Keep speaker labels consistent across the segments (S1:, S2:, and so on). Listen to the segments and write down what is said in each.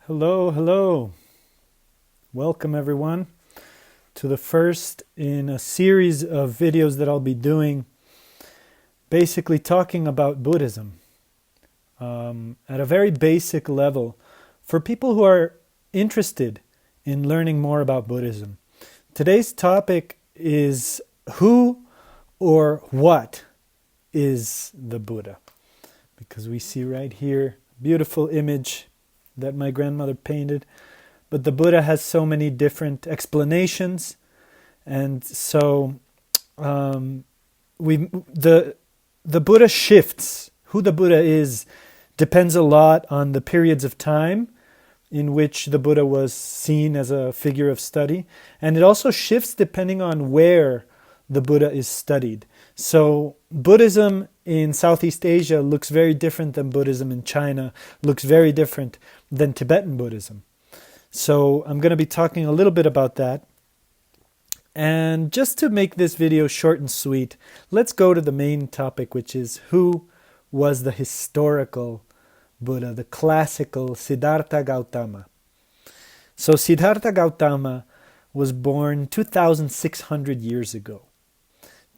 S1: Hello, hello. Welcome everyone to the first in a series of videos that I'll be doing basically talking about Buddhism at a very basic level for people who are interested in learning more about Buddhism. Today's topic is who or what is the Buddha? Because we see right here a beautiful image that my grandmother painted. But the Buddha has so many different explanations, and so the Buddha shifts. Who the Buddha is depends a lot on the periods of time in which the Buddha was seen as a figure of study, and it also shifts depending on where the Buddha is studied. So Buddhism in Southeast Asia looks very different than Buddhism in China, looks very different than Tibetan Buddhism. So I'm going to be talking a little bit about that. And just to make this video short and sweet, let's go to the main topic, which is who was the historical Buddha, the classical Siddhartha Gautama. So Siddhartha Gautama was born 2,600 years ago.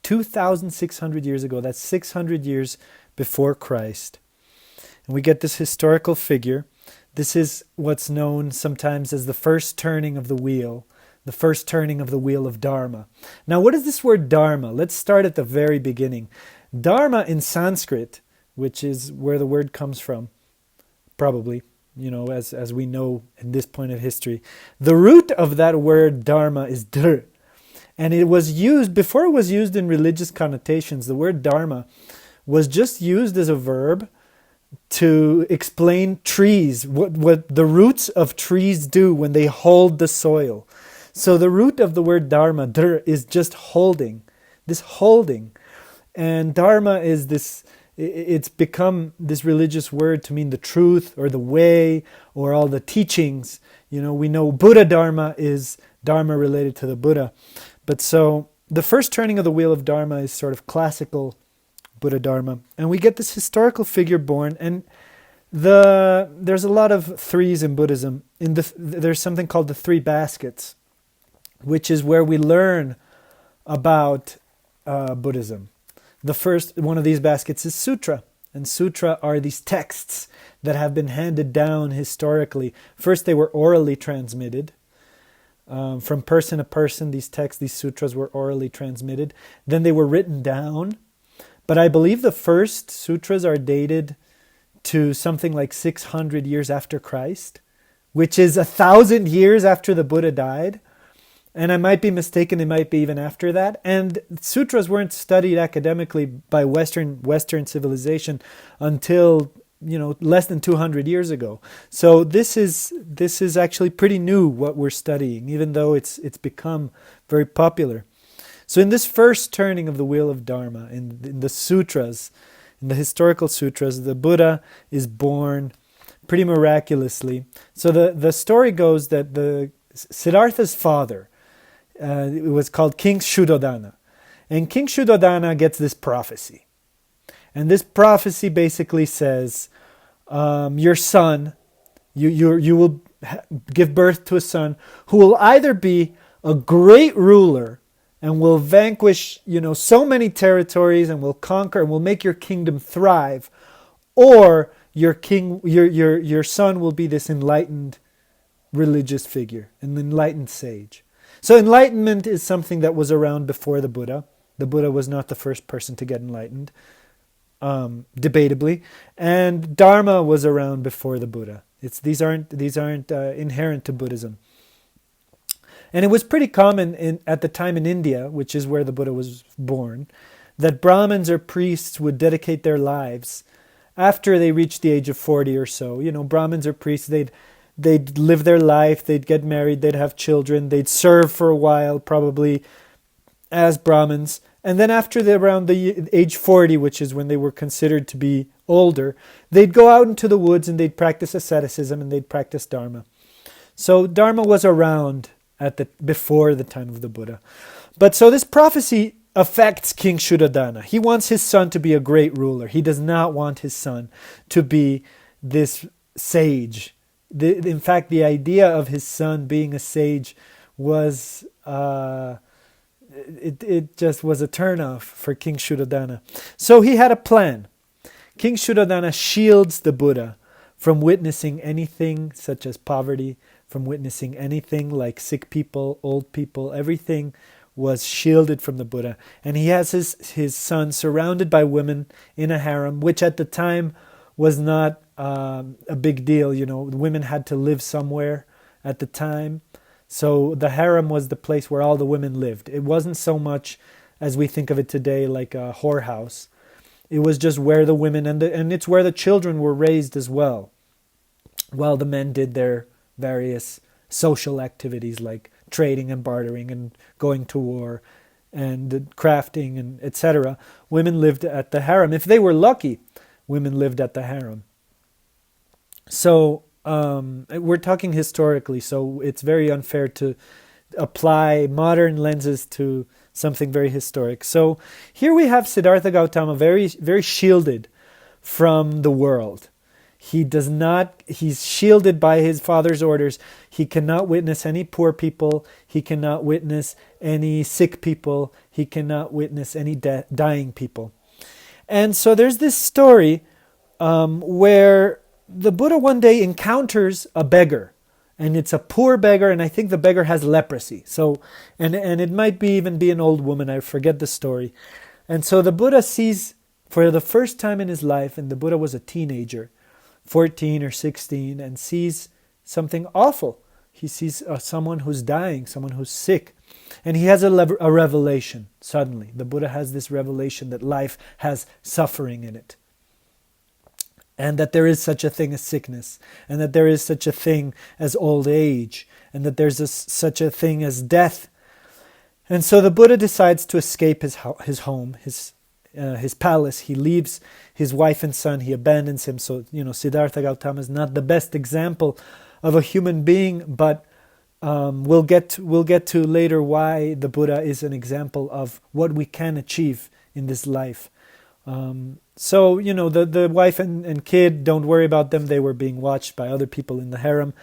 S1: 2,600 years ago, that's 600 years before Christ. And we get this historical figure. This is what's known sometimes as the first turning of the wheel of Dharma. Now, what is this word Dharma? Let's start at the very beginning. Dharma in Sanskrit, which is where the word comes from, probably, as we know in this point of history. The root of that word Dharma is dhr. And it was used, before it was used in religious connotations, the word dharma was just used as a verb to explain trees, what the roots of trees do when they hold the soil. So the root of the word dharma, dhr, is just holding, this holding. And dharma is this, it's become this religious word to mean the truth or the way or all the teachings. We know Buddha Dharma is dharma related to the Buddha. But so the first turning of the wheel of Dharma is sort of classical Buddha Dharma. And we get this historical figure born. And there's a lot of threes in Buddhism. There's something called the three baskets, which is where we learn about Buddhism. The first one of these baskets is sutra. And sutra are these texts that have been handed down historically. First, they were orally transmitted. From person to person, these texts, these sutras were orally transmitted. Then they were written down. But I believe the first sutras are dated to something like 600 years after Christ, which is 1,000 years after the Buddha died. And I might be mistaken, it might be even after that. And sutras weren't studied academically by Western civilization until less than 200 years ago. So this is actually pretty new what we're studying, even though it's become very popular. So in this first turning of the wheel of Dharma, in the sutras, in the historical sutras, the Buddha is born pretty miraculously. So the story goes that the Siddhartha's father, it was called King Shuddhodana. And King Shuddhodana gets this prophecy. And this prophecy basically says, your son, you will give birth to a son who will either be a great ruler and will vanquish, so many territories and will conquer and will make your kingdom thrive, or your son will be this enlightened religious figure, an enlightened sage. So enlightenment is something that was around before the Buddha. The Buddha was not the first person to get enlightened. Debatably, and Dharma was around before the Buddha. These aren't inherent to Buddhism, and it was pretty common at the time in India, which is where the Buddha was born, that Brahmins or priests would dedicate their lives after they reached the age of 40 or so. Brahmins or priests, they'd live their life, they'd get married, they'd have children, they'd serve for a while, probably as Brahmins. And then after around the age 40, which is when they were considered to be older, they'd go out into the woods and they'd practice asceticism and they'd practice Dharma. So Dharma was around before the time of the Buddha. But so this prophecy affects King Shuddhodana. He wants his son to be a great ruler. He does not want his son to be this sage, In fact, the idea of his son being a sage was it just was a turnoff for King Shuddhodana. So he had a plan. King Shuddhodana shields the Buddha from witnessing anything such as poverty, from witnessing anything like sick people, old people. Everything was shielded from the Buddha. And he has his son surrounded by women in a harem, which at the time was not a big deal. You know, women had to live somewhere at the time. So the harem was the place where all the women lived. It wasn't so much as we think of it today like a whorehouse. It was just where the women and it's where the children were raised as well, while the men did their various social activities like trading and bartering and going to war and crafting and etc. Women lived at the harem. If they were lucky, women lived at the harem. So we're talking historically, so it's very unfair to apply modern lenses to something very historic. So here we have Siddhartha Gautama very, very shielded from the world. He's shielded by his father's orders. He cannot witness any poor people. He cannot witness any sick people. He cannot witness any dying people. And so there's this story where the Buddha one day encounters a beggar. And it's a poor beggar, and I think the beggar has leprosy. So, and it might even be an old woman. I forget the story. And so the Buddha sees for the first time in his life, and the Buddha was a teenager, 14 or 16, and sees something awful. He sees someone who's dying, someone who's sick. And he has a revelation suddenly. The Buddha has this revelation that life has suffering in it. And that there is such a thing as sickness, and that there is such a thing as old age, and that there's such a thing as death. And so the Buddha decides to escape his home, his palace. He leaves his wife and son. He abandons him. So, Siddhartha Gautama is not the best example of a human being, but we'll get to later why the Buddha is an example of what we can achieve in this life. So, the wife and kid, don't worry about them. They were being watched by other people in the harem.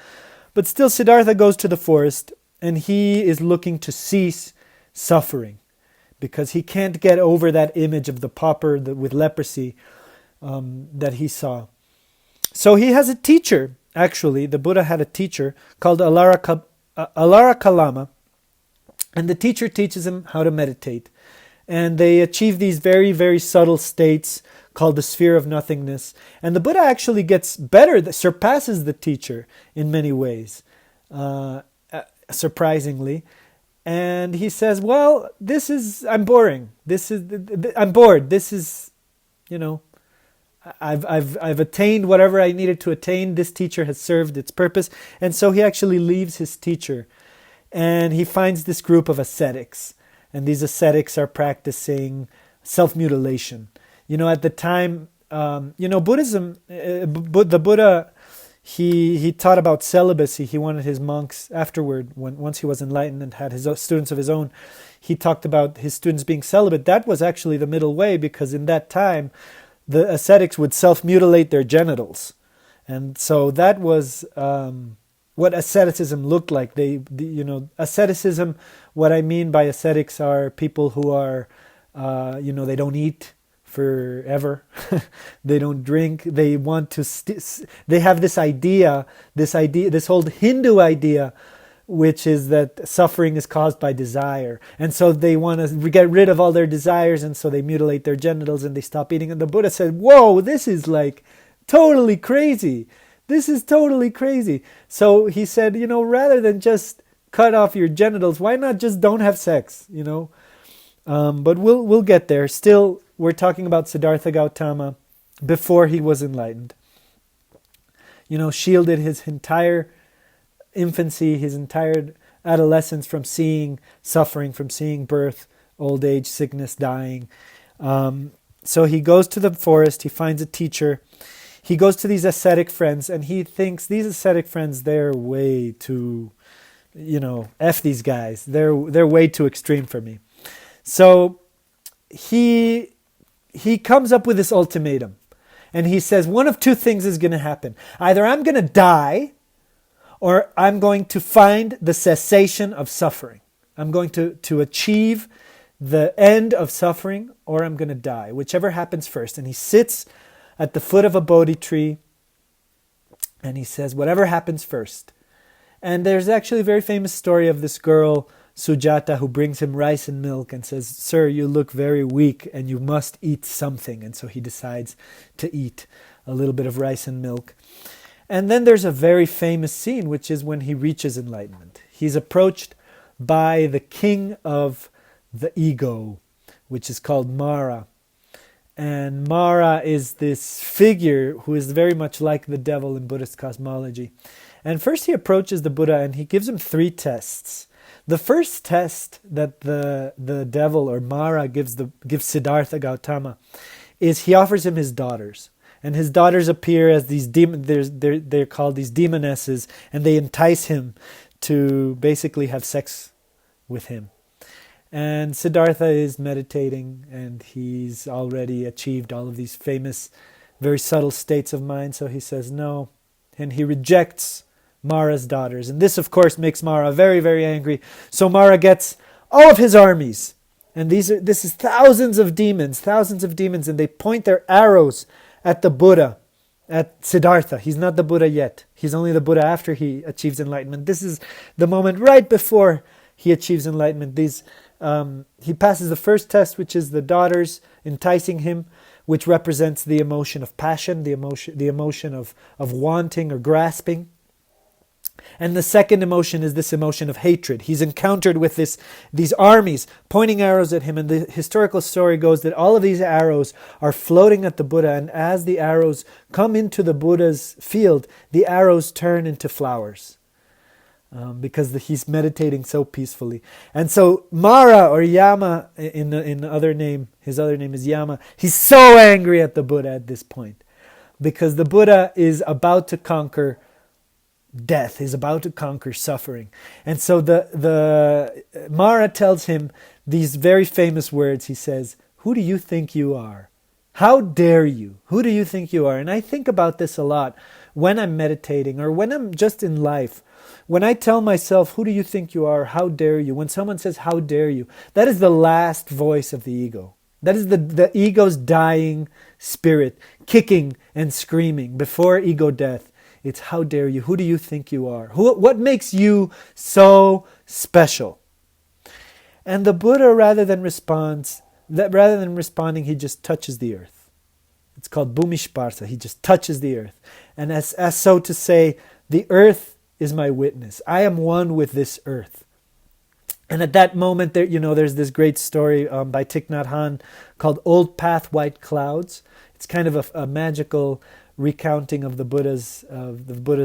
S1: But still, Siddhartha goes to the forest, and he is looking to cease suffering because he can't get over that image of the pauper with leprosy that he saw. So he has a teacher, actually. The Buddha had a teacher called Alara Kalama, and the teacher teaches him how to meditate. And they achieve these very, very subtle states called the sphere of nothingness. And the Buddha actually gets better, surpasses the teacher in many ways, surprisingly. And he says, well, I'm boring. I'm bored. I've attained whatever I needed to attain. This teacher has served its purpose. And so he actually leaves his teacher. And he finds this group of ascetics. And these ascetics are practicing self-mutilation. At the time, Buddhism, the Buddha, he taught about celibacy. He wanted his monks afterward, once he was enlightened and had his students of his own, he talked about his students being celibate. That was actually the middle way, because in that time, the ascetics would self-mutilate their genitals. And so that was what asceticism looked like. Asceticism, what I mean by ascetics are people who are, they don't eat forever. They don't drink. They want to, they have this whole Hindu idea, which is that suffering is caused by desire. And so they want to get rid of all their desires, and so they mutilate their genitals and they stop eating. And the Buddha said, whoa, this is like totally crazy. This is totally crazy. So he said, rather than just cut off your genitals, why not just don't have sex, But we'll get there. Still, we're talking about Siddhartha Gautama before he was enlightened. Shielded his entire infancy, his entire adolescence from seeing suffering, from seeing birth, old age, sickness, dying. So he goes to the forest, he finds a teacher. He goes to these ascetic friends, and he thinks these ascetic friends, they're way too, F these guys. They're way too extreme for me. So he comes up with this ultimatum. And he says, one of two things is going to happen. Either I'm going to die, or I'm going to find the cessation of suffering. I'm going to achieve the end of suffering, or I'm going to die, whichever happens first. And he sits at the foot of a Bodhi tree and he says, whatever happens first. And there's actually a very famous story of this girl, Sujata, who brings him rice and milk and says, sir, you look very weak and you must eat something. And so he decides to eat a little bit of rice and milk. And then there's a very famous scene, which is when he reaches enlightenment. He's approached by the king of the ego, which is called Mara. And Mara is this figure who is very much like the devil in Buddhist cosmology. And first he approaches the Buddha and he gives him 3 tests. The first test that the devil or Mara gives Siddhartha Gautama is he offers him his daughters. And his daughters appear as these they're called these demonesses, and they entice him to basically have sex with him. And Siddhartha is meditating, and he's already achieved all of these famous, very subtle states of mind, so he says no. And he rejects Mara's daughters. And this, of course, makes Mara very, very angry. So Mara gets all of his armies. And this is thousands of demons, and they point their arrows at the Buddha, at Siddhartha. He's not the Buddha yet. He's only the Buddha after he achieves enlightenment. This is the moment right before he achieves enlightenment. He passes the first test, which is the daughters enticing him, which represents the emotion of passion, the emotion of wanting or grasping. And the second emotion is this emotion of hatred. He's encountered with these armies pointing arrows at him, and the historical story goes that all of these arrows are floating at the Buddha, and as the arrows come into the Buddha's field, the arrows turn into flowers. Because he's meditating so peacefully. And so Mara, or Yama, in the other name, his other name is Yama, he's so angry at the Buddha at this point, because the Buddha is about to conquer death, is about to conquer suffering. And so the Mara tells him these very famous words. He says, who do you think you are? How dare you? Who do you think you are? And I think about this a lot when I'm meditating, or when I'm just in life. When I tell myself, who do you think you are? How dare you? When someone says, how dare you? That is the last voice of the ego. That is the ego's dying spirit, kicking and screaming before ego death. It's how dare you? Who do you think you are? What makes you so special? And the Buddha, rather than responding, he just touches the earth. It's called bhumishparsa. He just touches the earth. And as so to say, the earth is my witness. I am one with this earth. And at that moment, there's this great story by Thich Nhat Hanh called Old Path, White Clouds. It's kind of a magical recounting of the Buddha's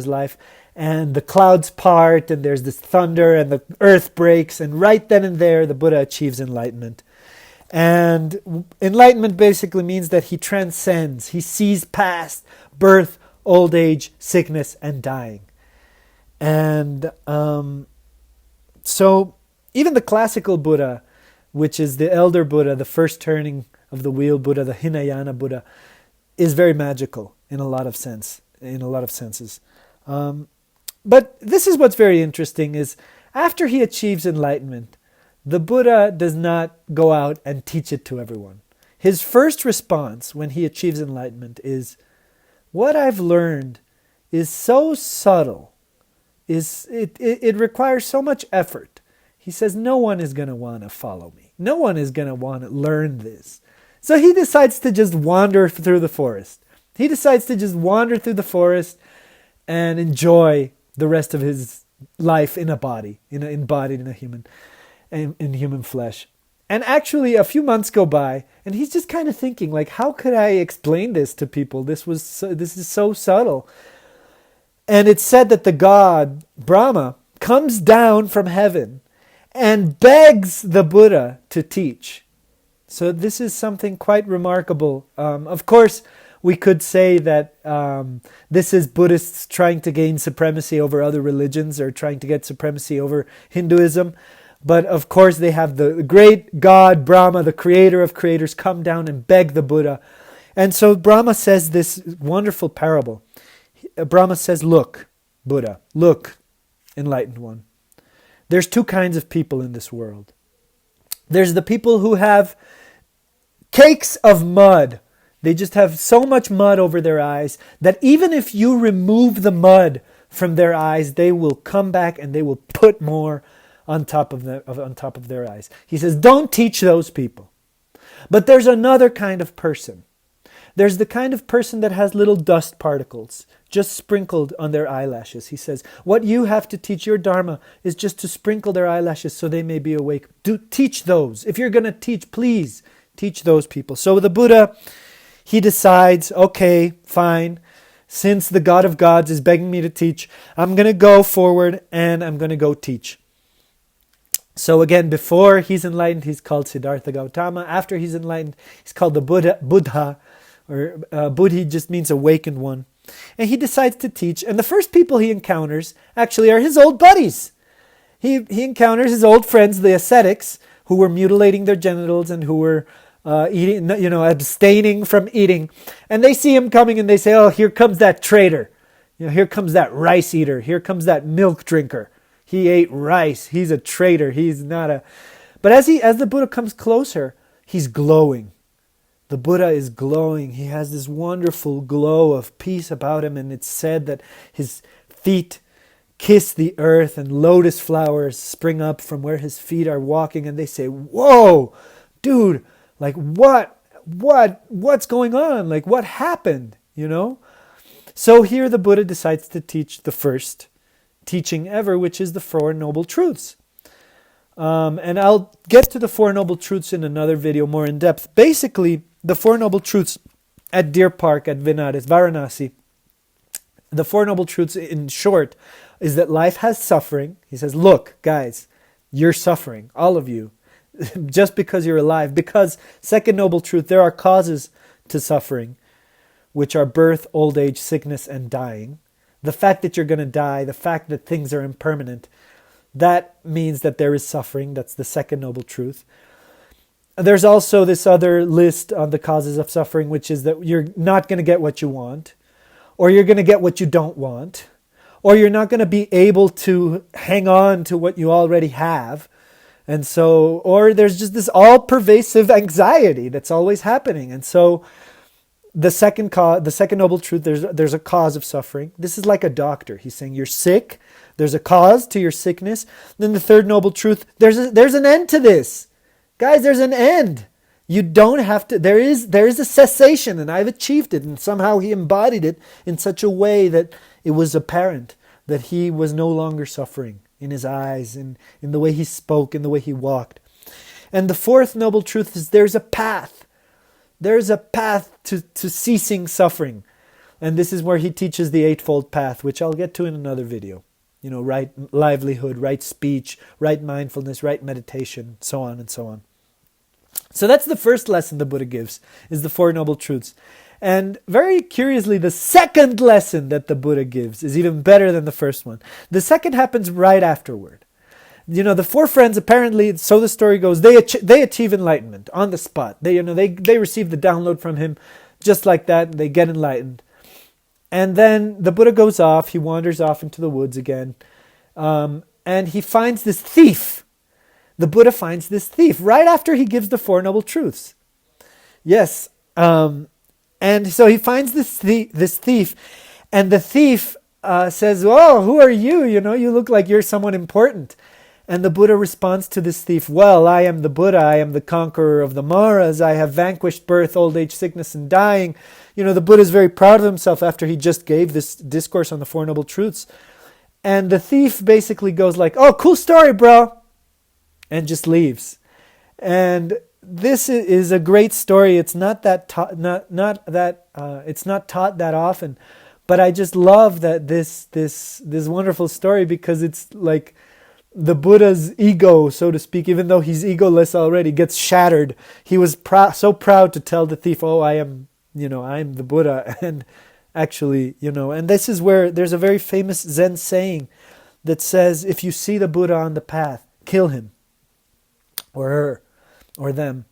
S1: life. And the clouds part, and there's this thunder, and the earth breaks, and right then and there, the Buddha achieves enlightenment. And enlightenment basically means that he transcends. He sees past birth, old age, sickness, and dying. And so even the classical Buddha, which is the elder Buddha, the first turning of the wheel Buddha, the Hinayana Buddha, is very magical in a lot of senses. But this is what's very interesting, is after he achieves enlightenment, the Buddha does not go out and teach it to everyone. His first response when he achieves enlightenment is, what I've learned is so subtle, it requires so much effort. He says, no one is going to want to follow me. No one is going to want to learn this. So he decides to just wander through the forest. He decides to just wander through the forest and enjoy the rest of his life in a body, embodied in human flesh. And actually, a few months go by, and he's just kind of thinking, like, how could I explain this to people? This is so subtle. And it's said that the god Brahma comes down from heaven and begs the Buddha to teach. So this is something quite remarkable. Of course, we could say that this is Buddhists trying to gain supremacy over other religions, or trying to get supremacy over Hinduism. But of course, they have the great god Brahma, the creator of creators, come down and beg the Buddha. And so Brahma says this wonderful parable. Brahma says, look, Buddha, look, enlightened one. There's two kinds of people in this world. There's the people who have cakes of mud. They just have so much mud over their eyes that even if you remove the mud from their eyes, they will come back and they will put more on top of their eyes. He says, don't teach those people. But there's another kind of person. There's the kind of person that has little dust particles just sprinkled on their eyelashes. He says, what you have to teach your Dharma is just to sprinkle their eyelashes so they may be awake. Teach those. If you're going to teach, please teach those people. So the Buddha, he decides, okay, fine. Since the God of Gods is begging me to teach, I'm going to go forward and I'm going to go teach. So again, before he's enlightened, he's called Siddhartha Gautama. After he's enlightened, he's called the Buddha, or Buddhi just means awakened one. And he decides to teach. And the first people he encounters actually are his old buddies. He encounters his old friends, the ascetics, who were mutilating their genitals and who were eating, abstaining from eating. And they see him coming and they say, oh, here comes that traitor. Here comes that rice eater. Here comes that milk drinker. He ate rice. He's a traitor. He's not a... But as the Buddha comes closer, he's glowing. The Buddha is glowing. He has this wonderful glow of peace about him, and it's said that his feet kiss the earth and lotus flowers spring up from where his feet are walking, and they say, whoa, dude, like what's going on? Like what happened, So here the Buddha decides to teach the first teaching ever, which is the Four Noble Truths. And I'll get to the Four Noble Truths in another video more in depth. Basically, the Four Noble Truths at Deer Park at Varanasi, the Four Noble Truths in short is that life has suffering. He says, look, guys, you're suffering, all of you, just because you're alive. Because, second Noble Truth, there are causes to suffering, which are birth, old age, sickness, and dying. The fact that you're going to die, the fact that things are impermanent, that means that there is suffering. That's the second Noble Truth. There's also this other list on the causes of suffering, which is that you're not going to get what you want, or you're going to get what you don't want, or you're not going to be able to hang on to what you already have. And so, or there's just this all-pervasive anxiety that's always happening. And so the second Noble Truth, there's a cause of suffering. This is like a doctor. He's saying you're sick. There's a cause to your sickness. Then the third Noble Truth, there's an end to this. Guys, there's an end. You don't have to, there is a cessation, and I've achieved it. And somehow he embodied it in such a way that it was apparent that he was no longer suffering in his eyes, in the way he spoke, in the way he walked. And the fourth Noble Truth is there's a path. There's a path to ceasing suffering. And this is where he teaches the Eightfold Path, which I'll get to in another video. Right livelihood, right speech, right mindfulness, right meditation, so on and so on. So that's the first lesson the Buddha gives, is the Four Noble Truths. And very curiously, the second lesson that the Buddha gives is even better than the first one. The second happens right afterward. The four friends, apparently, so the story goes, they achieve enlightenment on the spot. They receive the download from him just like that. They get enlightened. And then the Buddha goes off. He wanders off into the woods again. And he finds this thief. The Buddha finds this thief right after he gives the Four Noble Truths. Yes. And so he finds this thief. And the thief says, oh, who are you? You look like you're someone important. And the Buddha responds to this thief, well, I am the Buddha. I am the conqueror of the Maras. I have vanquished birth, old age, sickness, and dying. The Buddha is very proud of himself after he just gave this discourse on the Four Noble Truths. And the thief basically goes like, oh, cool story, bro. And just leaves. And this is a great story. It's not taught that often. But I just love that this wonderful story, because it's like the Buddha's ego, so to speak, even though he's egoless already, gets shattered. He was so proud to tell the thief, oh, I am the Buddha. And actually, and this is where there's a very famous Zen saying that says, if you see the Buddha on the path, kill him or her or them.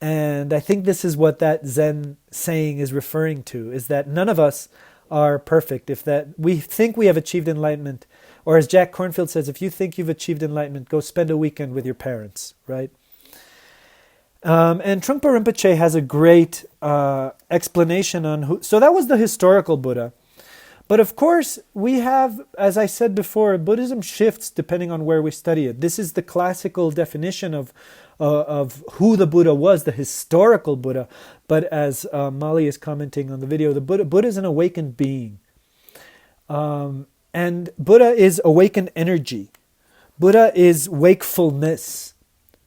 S1: And I think this is what that Zen saying is referring to, is that none of us are perfect. If that we think we have achieved enlightenment, Or as Jack Kornfield says, if you think you've achieved enlightenment, go spend a weekend with your parents, right? And Trungpa Rinpoche has a great explanation on who... So that was the historical Buddha. But of course, we have, as I said before, Buddhism shifts depending on where we study it. This is the classical definition of who the Buddha was, the historical Buddha. But as Mali is commenting on the video, the Buddha is an awakened being. And Buddha is awakened energy. Buddha is wakefulness.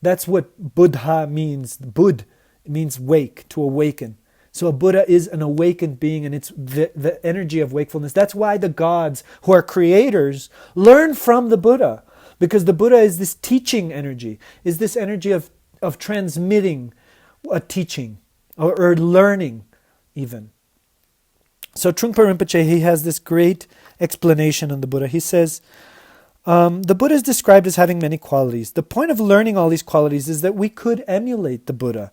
S1: That's what Buddha means. Bud means wake, to awaken. So a Buddha is an awakened being, and it's the energy of wakefulness. That's why the gods, who are creators, learn from the Buddha. Because the Buddha is this teaching energy, is this energy of transmitting a teaching, or learning even. So Trungpa Rinpoche, he has this great explanation on the Buddha. He says, the Buddha is described as having many qualities. The point of learning all these qualities is that we could emulate the Buddha.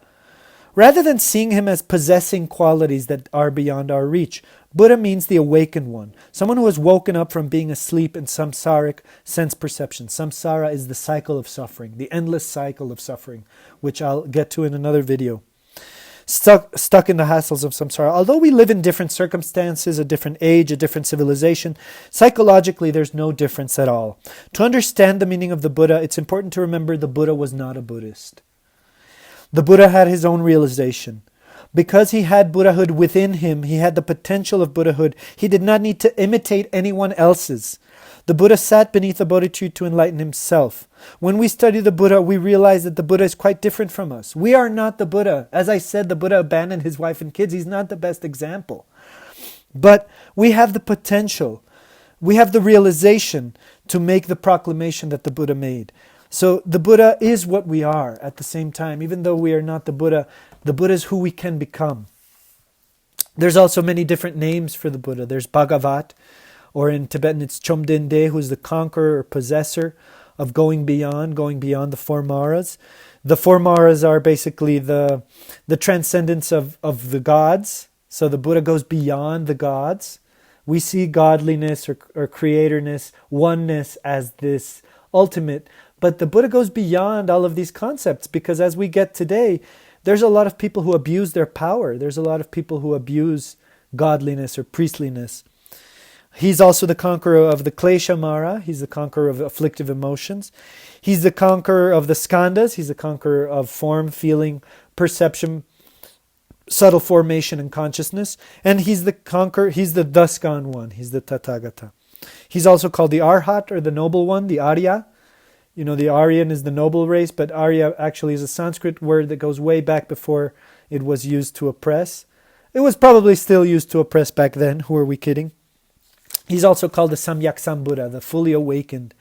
S1: Rather than seeing him as possessing qualities that are beyond our reach, Buddha means the awakened one, someone who has woken up from being asleep in samsaric sense perception. Samsara is the cycle of suffering, the endless cycle of suffering, which I'll get to in another video. Stuck in the hassles of samsara. Although we live in different circumstances, a different age, a different civilization, psychologically there's no difference at all. To understand the meaning of the Buddha, it's important to remember the Buddha was not a Buddhist. The Buddha had his own realization. Because he had Buddhahood within him, he had the potential of Buddhahood. He did not need to imitate anyone else's. The Buddha sat beneath the Bodhi tree to enlighten himself. When we study the Buddha, we realize that the Buddha is quite different from us. We are not the Buddha. As I said, the Buddha abandoned his wife and kids. He's not the best example. But we have the potential. We have the realization to make the proclamation that the Buddha made. So the Buddha is what we are at the same time. Even though we are not the Buddha is who we can become. There's also many different names for the Buddha. There's Bhagavat, or in Tibetan it's Chomdende, who's the conqueror or possessor of going beyond the four maras. The four maras are basically the transcendence of the gods. So the Buddha goes beyond the gods. We see godliness or creatorness, oneness as this ultimate. But the Buddha goes beyond all of these concepts, because as we get today, there's a lot of people who abuse their power. There's a lot of people who abuse godliness or priestliness. He's also the conqueror of the Klesha Mara. He's the conqueror of afflictive emotions. He's the conqueror of the skandhas. He's the conqueror of form, feeling, perception, subtle formation, and consciousness. And he's the thus gone one. He's the Tathagata. He's also called the Arhat, or the noble one, the Arya. You know, the Aryan is the noble race, but Arya actually is a Sanskrit word that goes way back before it was used to oppress. It was probably still used to oppress back then. Who are we kidding? He's also called the Samyak Sambuddha, the fully awakened.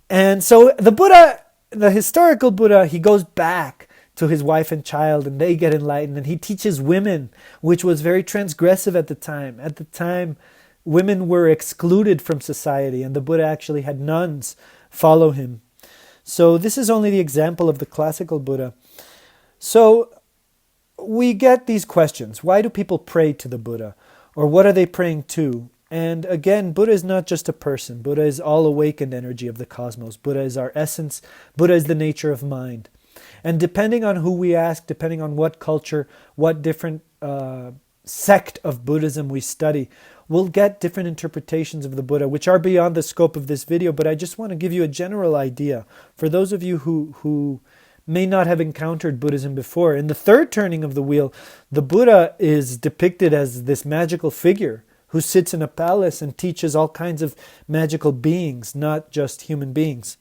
S1: And so the Buddha, the historical Buddha, he goes back to his wife and child, and they get enlightened, and he teaches women, which was very transgressive at the time. At the time, women were excluded from society, and the Buddha actually had nuns follow him. So this is only the example of the classical Buddha. So we get these questions. Why do people pray to the Buddha? Or what are they praying to? And again, Buddha is not just a person. Buddha is all awakened energy of the cosmos. Buddha is our essence. Buddha is the nature of mind. And depending on who we ask, depending on what culture, what different sect of Buddhism we study, we'll get different interpretations of the Buddha, which are beyond the scope of this video, but I just want to give you a general idea. For those of you who may not have encountered Buddhism before, in the third turning of the wheel, the Buddha is depicted as this magical figure who sits in a palace and teaches all kinds of magical beings, not just human beings.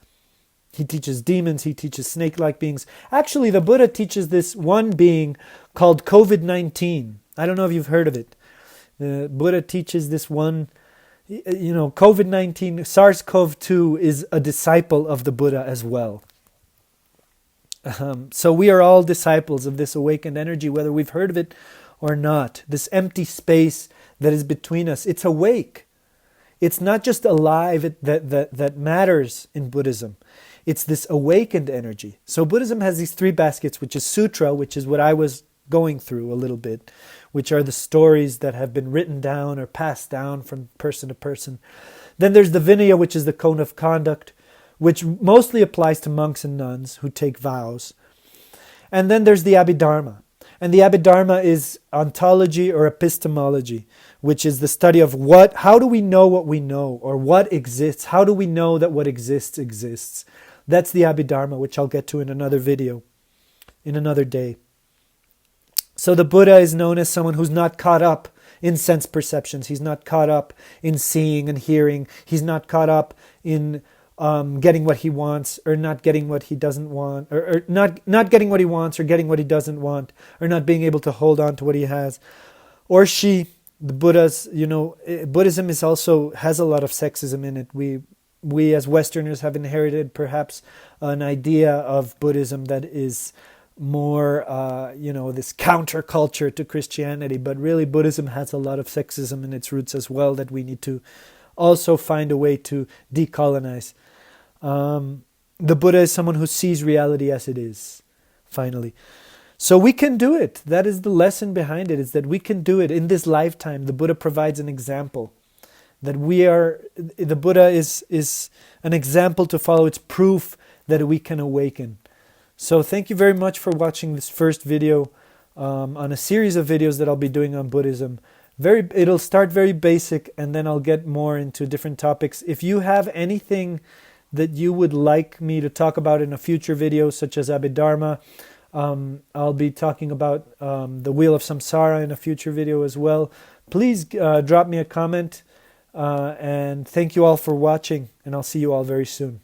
S1: He teaches demons, he teaches snake-like beings. Actually, the Buddha teaches this one being called COVID-19. I don't know if you've heard of it. The Buddha teaches this one, COVID-19, SARS-CoV-2 is a disciple of the Buddha as well. So we are all disciples of this awakened energy, whether we've heard of it or not. This empty space that is between us, it's awake. It's not just alive that matters in Buddhism. It's this awakened energy. So Buddhism has these three baskets, which is sutra, which is what I was going through a little bit, which are the stories that have been written down or passed down from person to person. Then there's the Vinaya, which is the code of conduct, which mostly applies to monks and nuns who take vows. And then there's the Abhidharma. And the Abhidharma is ontology or epistemology, which is the study of how do we know what we know, or what exists? How do we know that what exists exists? That's the Abhidharma, which I'll get to in another video, in another day. So the Buddha is known as someone who's not caught up in sense perceptions. He's not caught up in seeing and hearing. He's not caught up in getting what he wants, or not getting what he doesn't want, or not getting what he wants, or getting what he doesn't want, or not being able to hold on to what he has. Or she, the Buddhas, Buddhism has a lot of sexism in it. We as Westerners have inherited perhaps an idea of Buddhism that is more, this counterculture to Christianity, but really Buddhism has a lot of sexism in its roots as well that we need to also find a way to decolonize. The Buddha is someone who sees reality as it is, finally. So we can do it. That is the lesson behind it, is that we can do it in this lifetime. The Buddha provides an example. That the Buddha is an example to follow. It's proof that we can awaken. So thank you very much for watching this first video on a series of videos that I'll be doing on Buddhism. It'll start very basic, and then I'll get more into different topics. If you have anything that you would like me to talk about in a future video, such as Abhidharma, I'll be talking about the Wheel of Samsara in a future video as well. Please drop me a comment, and thank you all for watching, and I'll see you all very soon.